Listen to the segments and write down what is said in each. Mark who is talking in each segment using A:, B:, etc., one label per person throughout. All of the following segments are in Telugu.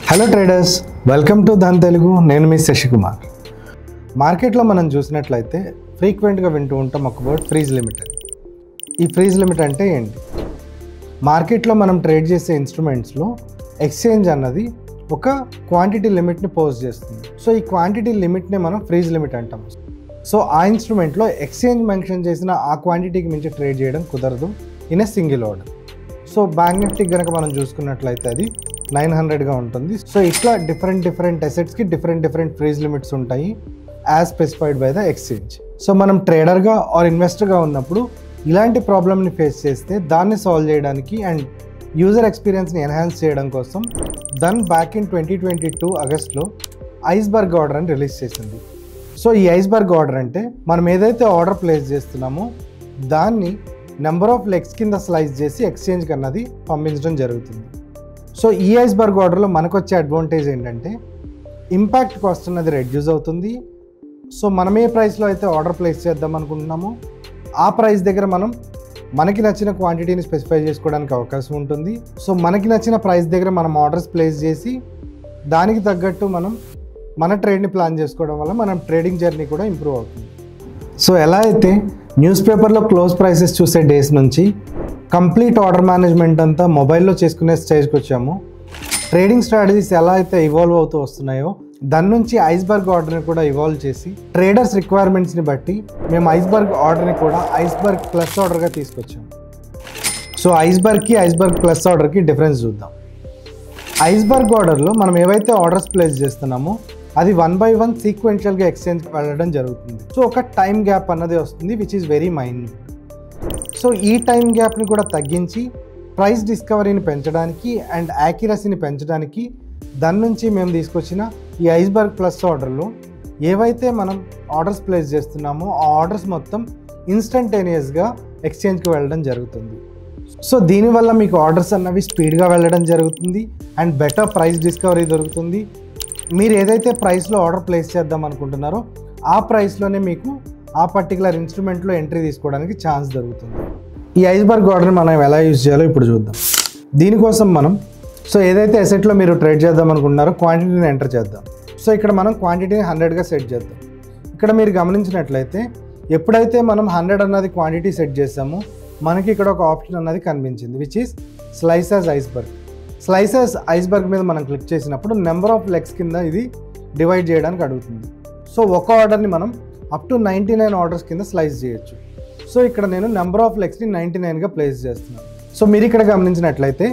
A: Hello traders, welcome to Dhan Telugu. నేను మీ శశికుమార్. మార్కెట్లో మనం చూసినట్లయితే ఫ్రీక్వెంట్గా వింటూ ఉంటాం ఒక వర్డ్, ఫ్రీజ్ లిమిట్. ఈ ఫ్రీజ్ లిమిట్ అంటే ఏంటి? మార్కెట్లో మనం ట్రేడ్ చేసే ఇన్స్ట్రుమెంట్స్లో ఎక్స్చేంజ్ అన్నది ఒక క్వాంటిటీ లిమిట్ని పోస్ట్ చేస్తుంది. సో ఈ క్వాంటిటీ లిమిట్ని మనం ఫ్రీజ్ లిమిట్ అంటాం. సో ఆ ఇన్స్ట్రుమెంట్లో ఎక్స్చేంజ్ మెన్షన్ చేసిన ఆ క్వాంటిటీకి మించి ట్రేడ్ చేయడం కుదరదు in a single order. So bank Nifty కనుక మనం చూసుకున్నట్లయితే అది 900గా ఉంటుంది. సో ఇట్లా డిఫరెంట్ అసెట్స్కి డిఫరెంట్ ఫ్రీజ్ లిమిట్స్ ఉంటాయి as specified by the exchange. So మనం ట్రేడర్గా ఆర్ ఇన్వెస్టర్గా ఉన్నప్పుడు ఇలాంటి ప్రాబ్లమ్ని ఫేస్ చేస్తే దాన్ని సాల్వ్ చేయడానికి అండ్ యూజర్ ఎక్స్పీరియన్స్ని ఎన్హాన్స్ చేయడం కోసం దన్ బ్యాక్ ఇన్ 2022 ఆగస్ట్లో ఐస్బర్గ్ ఆర్డర్ అని రిలీజ్ చేసింది. సో ఈ ఐస్బర్గ్ ఆర్డర్ అంటే మనం ఏదైతే ఆర్డర్ ప్లేస్ చేస్తున్నామో దాన్ని నెంబర్ ఆఫ్ లెగ్స్ కింద స్లైస్ చేసి ఎక్స్చేంజ్కి అన్నది పంపించడం జరుగుతుంది. సో ఈ ఐస్బర్గ్ ఆర్డర్లో మనకు వచ్చే అడ్వాంటేజ్ ఏంటంటే ఇంపాక్ట్ కాస్ట్ అన్నది రెడ్యూస్ అవుతుంది. సో మనం ఏ ప్రైస్లో అయితే ఆర్డర్ ప్లేస్ చేద్దాం అనుకుంటున్నామో ఆ ప్రైస్ దగ్గర మనం మనకి నచ్చిన క్వాంటిటీని స్పెసిఫై చేసుకోవడానికి అవకాశం ఉంటుంది. సో మనకి నచ్చిన ప్రైస్ దగ్గర మనం ఆర్డర్స్ ప్లేస్ చేసి దానికి తగ్గట్టు మనం మన ట్రేడ్ని ప్లాన్ చేసుకోవడం వల్ల మనం ట్రేడింగ్ జర్నీ కూడా ఇంప్రూవ్ అవుతుంది. సో ఎలా అయితే న్యూస్ పేపర్లో క్లోజ్ ప్రైసెస్ చూసే డేస్ నుంచి కంప్లీట్ ఆర్డర్ మేనేజ్మెంట్ అంతా మొబైల్లో చేసుకునే స్టేజ్కి వచ్చాము, ట్రేడింగ్ స్ట్రాటజీస్ ఎలా అయితే ఇవాల్వ్ అవుతూ వస్తున్నాయో దాని నుంచి ఐస్బర్గ్ ఆర్డర్ని కూడా ఇవాల్వ్ చేసి ట్రేడర్స్ రిక్వైర్మెంట్స్ని బట్టి మేము ఐస్బర్గ్ ఆర్డర్ని కూడా ఐస్బర్గ్ ప్లస్ ఆర్డర్గా తీసుకొచ్చాము. సో ఐస్బర్గ్ ప్లస్ ఆర్డర్కి డిఫరెన్స్ చూద్దాం. ఐస్బర్గ్ ఆర్డర్లో మనం ఏవైతే ఆర్డర్స్ ప్లేస్ చేస్తున్నామో అది 1 by 1 సీక్వెన్షియల్గా ఎక్స్చేంజ్కి వెళ్ళడం జరుగుతుంది. సో ఒక టైం గ్యాప్ అన్నది వస్తుంది which is very minute. So ఈ టైం గ్యాప్ని కూడా తగ్గించి ప్రైస్ డిస్కవరీని పెంచడానికి అండ్ యాక్యురసీని పెంచడానికి దాని నుంచి మేము తీసుకొచ్చిన ఈ ఐస్బర్గ్ ప్లస్ ఆర్డర్లో ఏవైతే మనం ఆర్డర్స్ ప్లేస్ చేస్తున్నామో ఆ ఆర్డర్స్ మొత్తం ఇన్స్టంటేనియస్గా ఎక్స్చేంజ్కి వెళ్ళడం జరుగుతుంది. సో దీనివల్ల మీకు ఆర్డర్స్ అన్నవి స్పీడ్గా వెళ్ళడం జరుగుతుంది అండ్ బెటర్ ప్రైస్ డిస్కవరీ దొరుకుతుంది. మీరు ఏదైతే ప్రైస్లో ఆర్డర్ ప్లేస్ చేద్దాం అనుకుంటున్నారో ఆ ప్రైస్లోనే మీకు ఆ పర్టికులర్ ఇన్స్ట్రుమెంట్లో ఎంట్రీ తీసుకోవడానికి ఛాన్స్ దొరుకుతుంది. ఈ ఐస్బర్గ్ ఆర్డర్ని మనం ఎలా యూజ్ చేయాలో ఇప్పుడు చూద్దాం. దీనికోసం మనం ఏదైతే అసెట్లో మీరు ట్రేడ్ చేద్దాం అనుకుంటున్నారో క్వాంటిటీని ఎంటర్ చేద్దాం. సో ఇక్కడ మనం క్వాంటిటీని 100గా సెట్ చేద్దాం. ఇక్కడ మీరు గమనించినట్లయితే ఎప్పుడైతే మనం 100 అన్నది క్వాంటిటీ సెట్ చేసామో మనకి ఇక్కడ ఒక ఆప్షన్ అన్నది కనిపించింది which is slices iceberg. Slices iceberg మీద మనం క్లిక్ చేసినప్పుడు నెంబర్ ఆఫ్ లెగ్స్ కింద ఇది డివైడ్ చేయడానికి అడుగుతుంది. సో ఒక ఆర్డర్ని మనం అప్ టు 99 ఆర్డర్స్ కింద స్లైస్ చేయొచ్చు. సో ఇక్కడ నేను నెంబర్ ఆఫ్ లెగ్స్ని 99గా ప్లేస్ చేస్తున్నాను. సో మీరు ఇక్కడ గమనించినట్లయితే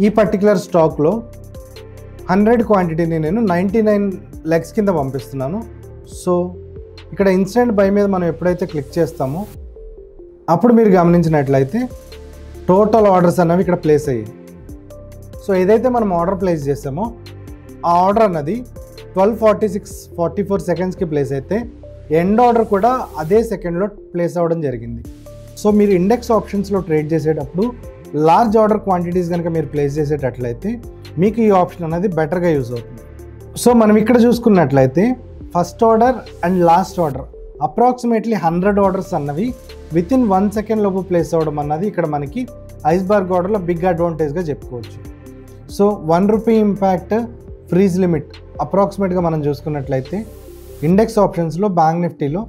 A: ఈ పర్టికులర్ స్టాక్లో 100 క్వాంటిటీని నేను 99 లెగ్స్ కింద పంపిస్తున్నాను. సో ఇక్కడ ఇన్స్టెంట్ బై మీద మనం ఎప్పుడైతే క్లిక్ చేస్తామో అప్పుడు మీరు గమనించినట్లయితే టోటల్ ఆర్డర్స్ అన్నవి ఇక్కడ ప్లేస్ అయ్యాయి. సో ఏదైతే మనం ఆర్డర్ ప్లేస్ చేసామో ఆ ఆర్డర్ అన్నది 12:46:44 సెకండ్స్కి ప్లేస్ అయితే ఎండ్ ఆర్డర్ కూడా అదే సెకండ్లో ప్లేస్ అవ్వడం జరిగింది. సో మీరు ఇండెక్స్ ఆప్షన్స్లో ట్రేడ్ చేసేటప్పుడు లార్జ్ ఆర్డర్ క్వాంటిటీస్ కనుక మీరు ప్లేస్ చేసేటట్లయితే మీకు ఈ ఆప్షన్ అనేది బెటర్గా యూజ్ అవుతుంది. సో మనం ఇక్కడ చూసుకున్నట్లయితే first order and last order approximately 100 orders అన్నవి విత్ ఇన్ 1 సెకండ్ లోపు ప్లేస్ అవ్వడం అన్నది ఇక్కడ మనకి ఐస్బర్గ్ ఆర్డర్లో బిగ్ అడ్వాంటేజ్గా చెప్పుకోవచ్చు. సో ₹1 ఇంపాక్ట్ ఫ్రీజ్ లిమిట్ అప్రాక్సిమేట్గా మనం చూసుకున్నట్లయితే ఇండెక్స్ ఆప్షన్స్లో బ్యాంక్ నిఫ్టీలో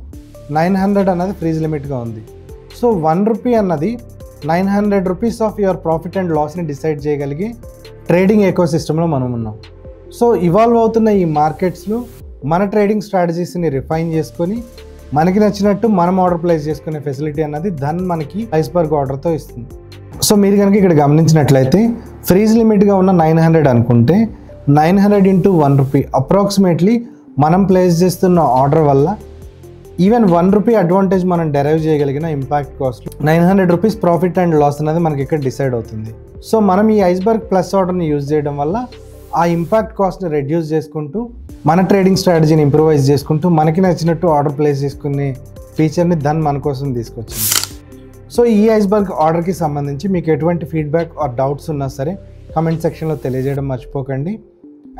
A: 900 అన్నది ఫ్రీజ్ లిమిట్గా ఉంది. సో ₹1 అన్నది ₹900 ఆఫ్ యువర్ ప్రాఫిట్ అండ్ లాస్ని డిసైడ్ చేయగలిగే ట్రేడింగ్ ఎకో సిస్టంలో మనం ఉన్నాం. సో ఇవాల్వ్ అవుతున్న ఈ మార్కెట్స్లో మన ట్రేడింగ్ స్ట్రాటజీస్ని రిఫైన్ చేసుకొని మనకి నచ్చినట్టు మనం ఆర్డర్ ప్లేస్ చేసుకునే ఫెసిలిటీ అన్నది ధన్ మనకి ఐస్బర్గ్ ఆర్డర్తో ఇస్తుంది. సో మీరు కనుక ఇక్కడ గమనించినట్లయితే ఫ్రీజ్ లిమిట్గా ఉన్న 900 అనుకుంటే 900 × ₹1 అప్రాక్సిమేట్లీ మనం ప్లేస్ చేస్తున్న ఆర్డర్ వల్ల ఈవెన్ ₹1 అడ్వాంటేజ్ మనం డెరైవ్ చేయగలిగిన impact cost ₹900 profit and loss అనేది మనకి ఇక్కడ డిసైడ్ అవుతుంది. సో మనం ఈ ఐస్బర్గ్ ప్లస్ ఆర్డర్ని యూజ్ చేయడం వల్ల ఆ ఇంపాక్ట్ కాస్ట్ని రెడ్యూస్ చేసుకుంటూ మన ట్రేడింగ్ స్ట్రాటజీని ఇంప్రూవైజ్ చేసుకుంటూ మనకి నచ్చినట్టు ఆర్డర్ ప్లేస్ చేసుకునే ఫీచర్ని ధన్ మన కోసం తీసుకొచ్చింది. సో ఈ ఐస్బర్గ్ ఆర్డర్కి సంబంధించి మీకు ఎటువంటి ఫీడ్బ్యాక్ ఆర్ డౌట్స్ ఉన్నా సరే కామెంట్ సెక్షన్లో తెలియజేయడం మర్చిపోకండి.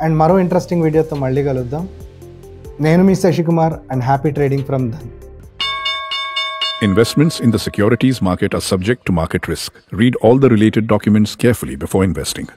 A: అండ్ మరో ఇంట్రెస్టింగ్ వీడియోతో మళ్ళీ కలుద్దాం. నేను మీ Shashikumar and happy trading from Dhan.
B: Investments in the securities market are subject to market risk. Read all the related documents carefully before investing.